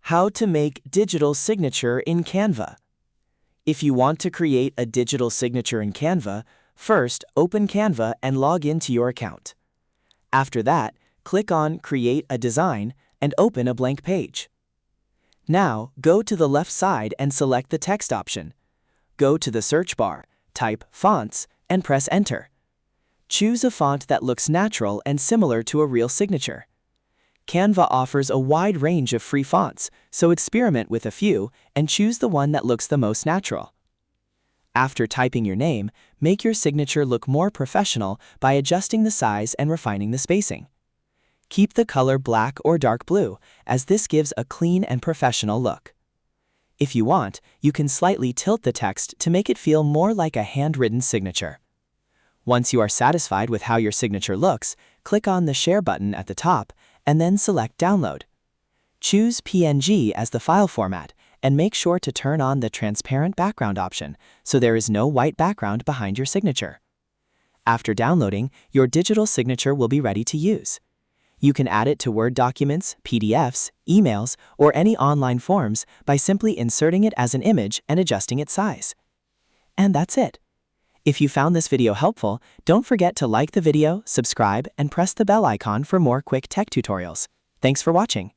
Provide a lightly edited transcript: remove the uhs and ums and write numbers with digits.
How to make digital signature in Canva. If you want to create a digital signature in Canva, first open Canva and log into your account. After that, click on Create a Design and open a blank page. Now, go to the left side and select the text option. Go to the search bar, type Fonts, and press Enter. Choose a font that looks natural and similar to a real signature. Canva offers a wide range of free fonts, so experiment with a few and choose the one that looks the most natural. After typing your name, make your signature look more professional by adjusting the size and refining the spacing. Keep the color black or dark blue, as this gives a clean and professional look. If you want, you can slightly tilt the text to make it feel more like a handwritten signature. Once you are satisfied with how your signature looks, click on the Share button at the top and then select Download. Choose PNG as the file format and make sure to turn on the transparent background option so there is no white background behind your signature. After downloading, your digital signature will be ready to use. You can add it to Word documents, PDFs, emails, or any online forms by simply inserting it as an image and adjusting its size. And that's it. If you found this video helpful, don't forget to like the video, subscribe, and press the bell icon for more quick tech tutorials. Thanks for watching.